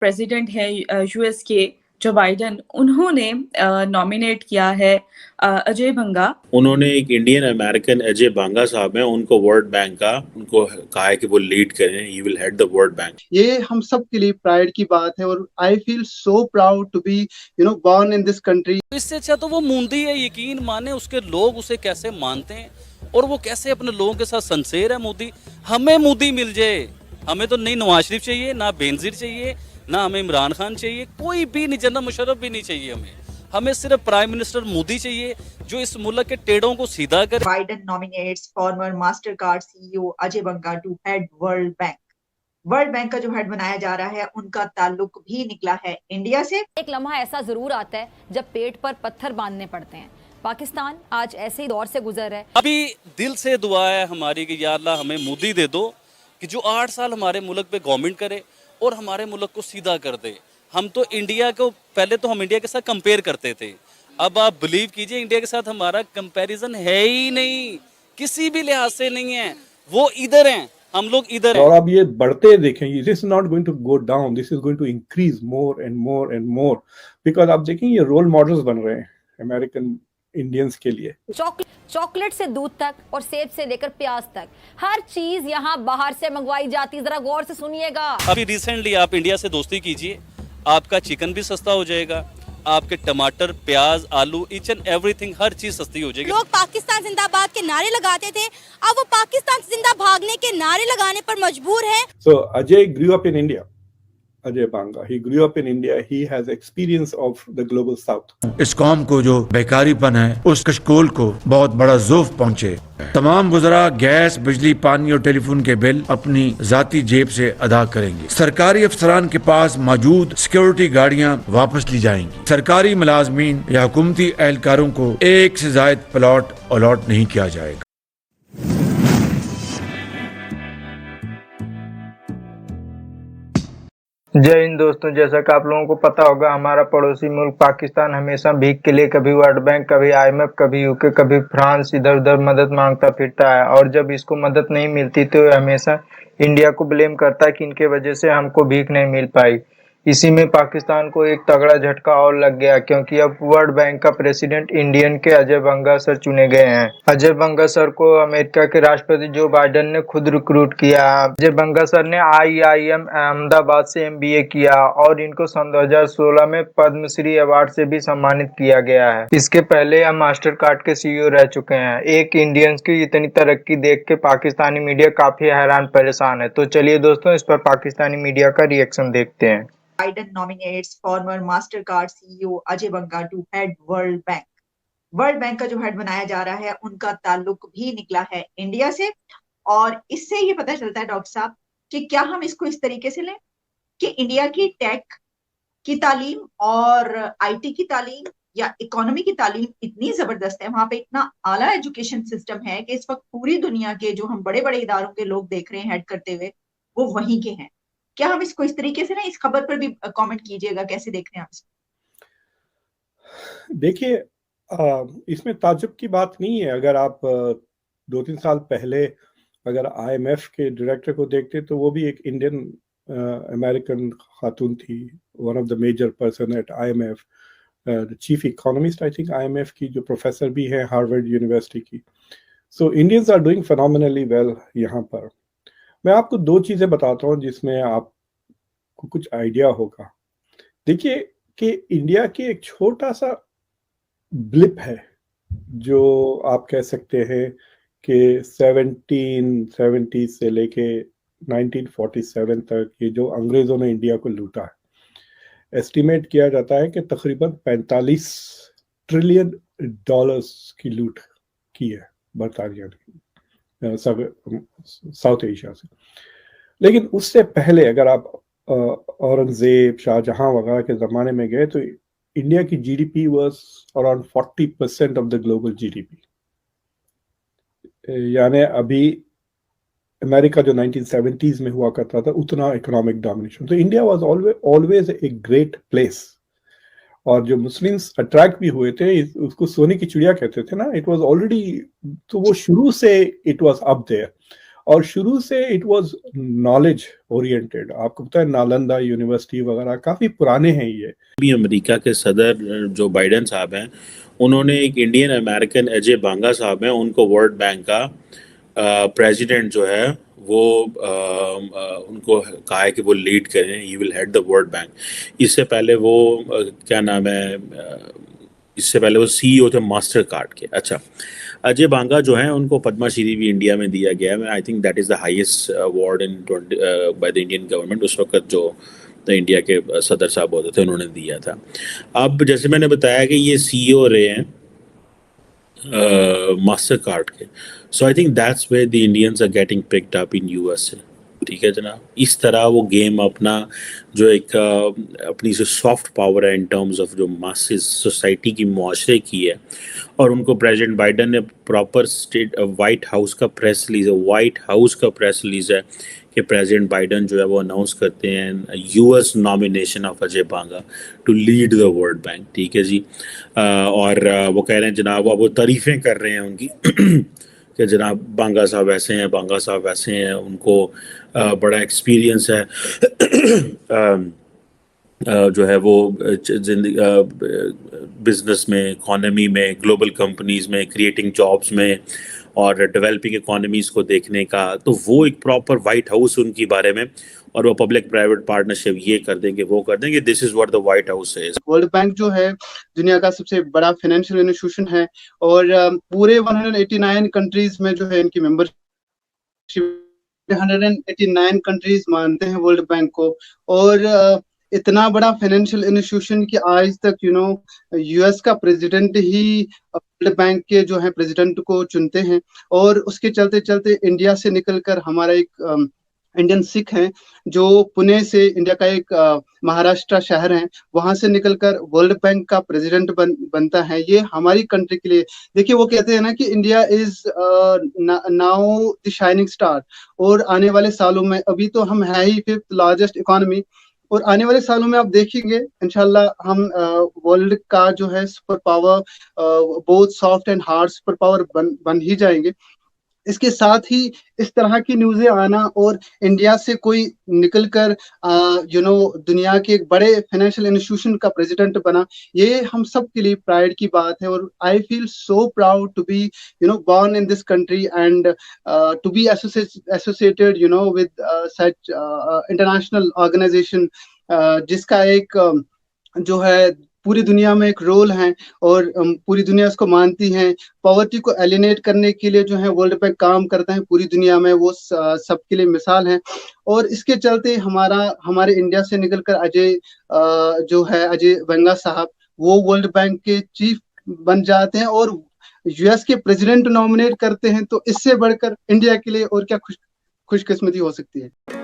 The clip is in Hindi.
प्रेसिडेंट है यूएस के जो बाइडन, उन्होंने नॉमिनेट किया है अजय बंगा। उन्होंने एक इंडियन अमेरिकन अजय बांगा साहब हैं, उनको वर्ल्ड बैंक का उनको कहा है कि वो लीड करें, he will head the World bank. ये हम सब के लिए प्राइड की बात है और I feel so proud to be born in this country. इससे अच्छा तो वो मूंदी है, यकीन माने उसके लोग उसे कैसे मानते हैं और वो कैसे अपने लोगों के साथ संसेर है मोदी। हमें मोदी मिल जाए, हमें तो नहीं नवाज शरीफ चाहिए, ना बेनजीर चाहिए, ना हमें इमरान खान चाहिए, कोई भी नहीं, जनरल मुशर्रफ भी नहीं चाहिए हमें सिर्फ प्राइम मिनिस्टर मोदी चाहिए जो इस मुल्क के टेढ़ों को सीधा करे। Biden nominates former Mastercard CEO Ajay Banga to head World Bank. World Bank का जो हेड बनाया जा रहा है उनका ताल्लुक भी निकला है इंडिया से। एक लम्हा ऐसा जरूर आता है जब पेट पर पत्थर बांधने पड़ते हैं। पाकिस्तान आज ऐसे ही दौर से गुजर है। अभी दिल से दुआ है हमारी कि या अल्लाह हमें मोदी दे दो कि जो 8 साल हमारे मुल्क पे गवर्नमेंट करे और हमारे मुल्क को सीधा कर दे। हम तो इंडिया को पहले तो हम इंडिया के साथ कंपेयर करते थे, अब आप बिलीव कीजिए इंडिया के साथ हमारा कंपैरिजन है ही नहीं, किसी भी लिहाज से नहीं है। वो इधर हैं, हम लोग इधर हैं। और अब ये बढ़ते देखेंगे, this is not going to go down, this is going to increase more and more and more, because आप देखेंगे ये रोल मॉडल्स बन रहे हैं अमेरिकन इंडियंस के लिए। चॉकलेट से दूध तक और सेब से लेकर प्याज तक हर चीज यहाँ बाहर से मंगवाई जाती है। जरा गौर से सुनिएगा। अभी रिसेंटली आप इंडिया से दोस्ती कीजिए, आपका चिकन भी सस्ता हो जाएगा, आपके टमाटर, प्याज, आलू, ईच एंड एवरीथिंग, हर चीज सस्ती हो जाएगी। लोग पाकिस्तान जिंदाबाद के नारे लगाते थे, अब वो पाकिस्तान जिंदा भागने के नारे लगाने पर मजबूर है। So Ajay grew up in India. Ajay Banga, he grew up in India. He has experience of the global south. इस कौम को जो बेकारीपन है उस कशकोल को बहुत बड़ा ज़ोफ पहुंचे। तमाम गुजरा गैस, बिजली, पानी और टेलीफोन के बिल अपनी जाती जेब से अदा करेंगे। सरकारी अफसरान के पास मौजूद सिक्योरिटी गाड़ियां वापस ली जाएंगी। सरकारी मुलाजमीन या हुकूमती एहलकारों को एक से ज्यादा प्लॉट अलॉट नहीं किया जाएगा। जय हिंद दोस्तों, जैसा कि आप लोगों को पता होगा हमारा पड़ोसी मुल्क पाकिस्तान हमेशा भीख के लिए कभी वर्ल्ड बैंक, कभी आईएमएफ, कभी यूके, कभी फ्रांस इधर उधर मदद मांगता फिरता है। और जब इसको मदद नहीं मिलती तो हमेशा इंडिया को ब्लेम करता है कि इनके वजह से हमको भीख नहीं मिल पाई। इसी में पाकिस्तान को एक तगड़ा झटका और लग गया, क्योंकि अब वर्ल्ड बैंक का प्रेसिडेंट इंडियन के अजय बंगा सर चुने गए हैं। अजय बंगा सर को अमेरिका के राष्ट्रपति जो बाइडेन ने खुद रिक्रूट किया। अजय बंगा सर ने IIM अहमदाबाद से MBA किया और इनको सन 2016 में पद्मश्री अवार्ड से भी सम्मानित किया गया है। इसके पहले हम मास्टर कार्ड के CEO रह चुके हैं। एक इंडियंस की इतनी तरक्की देख के पाकिस्तानी मीडिया काफी हैरान परेशान है। तो चलिए दोस्तों, इस पर पाकिस्तानी मीडिया का रिएक्शन देखते हैं। Biden nominates former Mastercard CEO Ajay Banga to head World Bank. World Bank का जो हेड बनाया जा रहा है उनका ताल्लुक भी निकला है इंडिया से। और इससे ये पता चलता है डॉक्टर साहब कि क्या हम इसको इस तरीके से लें कि इंडिया की टेक की तालीम और IT की तालीम या इकोनॉमी की तालीम इतनी जबरदस्त है, वहां पे इतना आला एजुकेशन सिस्टम है कि इस वक्त पूरी दुनिया के जो हम बड़े बड़े इदारों के लोग देख रहे हैं हेड करते हुए, वो वहीं के हैं। क्या हम इसको इस तरीके से ना, इस खबर पर भी कमेंट कीजिएगा, कैसे देख रहे हैं आप इसको? देखिए, इसमें ताज्जुब की बात नहीं है। अगर आप 2-3 साल पहले अगर IMF के डायरेक्टर को देखते तो वो भी एक इंडियन अमेरिकन खातून थी, one of the major person at IMF, the chief economist I think IMF की, जो प्रोफेसर भी है हार्वर्ड यूनिवर्सिटी की। So Indians are doing phenomenally well यहाँ पर। मैं आपको 2 चीजें बताता हूँ जिसमें आपको कुछ आइडिया होगा। देखिए कि इंडिया की एक छोटा सा ब्लिप है, जो आप कह सकते हैं कि 1770 से लेके 1947 तक ये जो अंग्रेजों ने इंडिया को लूटा है, एस्टिमेट किया जाता है कि तकरीबन 45 ट्रिलियन डॉलर्स की लूट की है बरतानिया ने साउथ एशिया से। लेकिन उससे पहले अगर आप औरंगजेब, शाहजहां वगैरह के ज़माने में गए तो इंडिया की GDP was around 40% of the global GDP। यानी अभी अमेरिका जो 1970s में हुआ करता था उतना इकोनॉमिक डोमिनेशन। तो India was always a great place. और जो मुस्लिम्स अट्रैक्ट भी हुए थे, उसको सोने की चिड़िया कहते थे ना, इट वाज ऑलरेडी, तो वो शुरू से इट वाज अप देयर। और शुरू से इट वाज नॉलेज ओरिएंटेड। आपको पता है नालंदा यूनिवर्सिटी वगैरह काफी पुराने हैं ये। भी अमेरिका के सदर जो बाइडेन साहब हैं, उन्होंने एक इंडियन अमेरिकन अजय बांगा साहब हैं, उनको वर्ल्ड बैंक का प्रेसिडेंट जो है वो उनको कहा है कि वो लीड करें, he will head the World bank. इससे पहले वो क्या नाम है, इससे पहले वो सीईओ थे मास्टर कार्ड के। अच्छा, अजय बांगा जो हैं उनको पद्मश्री भी इंडिया में दिया गया है। I think that is the highest award in by the Indian government. उस वक्त जो इंडिया के सदर साहब होते थे उन्होंने दिया था। अब जैसे मैंने बताया कि ये सीईओ रहे हैं मास्टर कार्ड के, so I think that's where the Indians are getting picked up in USA. ठीक है जनाब, इस तरह वो गेम अपना जो एक अपनी जो सॉफ्ट पावर है इन टर्म्स ऑफ जो मासेस सोसाइटी की मुआशरे की है, और उनको प्रेसिडेंट बाइडेन ने प्रॉपर स्टेट वाइट हाउस का प्रेस रिलीज है कि प्रेसिडेंट बाइडेन जो है वो अनाउंस करते हैं US nomination of Ajay Banga to lead the World Bank. ठीक है जी, और वो कह रहे हैं जनाब, वो तारीफ़ें कर रहे हैं उनकी कि जनाब बांगा साहब ऐसे हैं, बांगा साहब वैसे हैं, उनको बड़ा एक्सपीरियंस है जो है वो बिजनेस में, इकोनॉमी में, ग्लोबल कंपनीज में, क्रिएटिंग जॉब्स में और डेवलपिंग इकोनॉमीज को देखने का। तो वो एक प्रॉपर वाइट हाउस उनके बारे में, और वो पब्लिक प्राइवेट पार्टनरशिप ये कर देंगे, वो कर देंगे। This is what the white house is. World bank जो है दुनिया का सबसे बड़ा फाइनेंशियल इंस्टीट्यूशन है, और पूरे 189 कंट्रीज में जो है इनकी मेंबरशिप 189 कंट्रीज मानते हैं वर्ल्ड बैंक को। और इतना बड़ा फाइनेंशियल इंस्टीट्यूशन कि आज तक यूएस का प्रेसिडेंट ही वर्ल्ड बैंक के जो है प्रेसिडेंट को चुनते हैं। और उसके चलते चलते इंडिया से निकलकर हमारा एक इंडियन सिख हैं जो पुणे से, इंडिया का एक महाराष्ट्र शहर है, वहां से निकलकर वर्ल्ड बैंक का प्रेसिडेंट बनता है। ये हमारी कंट्री के लिए, देखिए वो कहते हैं ना कि India is now the shining star, और आने वाले सालों में, अभी तो हम है ही 5th लार्जेस्ट इकोनॉमी, और आने वाले सालों में आप देखेंगे इंशाल्लाह हम वर्ल्ड का जो है super power, both soft and hard super power बन ही जाएंगे। इसके साथ ही इस तरह की न्यूज़ें आना और इंडिया से कोई निकलकर दुनिया के एक बड़े फाइनेंशियल इंस्टीट्यूशन का प्रेसिडेंट बना, ये हम सब के लिए प्राइड की बात है। और I feel so proud to be born in this country and to be associated with such international organization जिसका एक जो है पूरी दुनिया में एक रोल है, और पूरी दुनिया उसको मानती है। पॉवर्टी को एलिनेट करने के लिए जो है वर्ल्ड बैंक काम करता है पूरी दुनिया में, वो सबके लिए मिसाल है। और इसके चलते हमारे इंडिया से निकलकर अजय बांगा साहब, वो वर्ल्ड बैंक के चीफ बन जाते हैं और यूएस के प्रेसिडेंट नॉमिनेट करते हैं। तो इससे बढ़कर इंडिया के लिए और क्या खुशकिस्मती हो सकती है।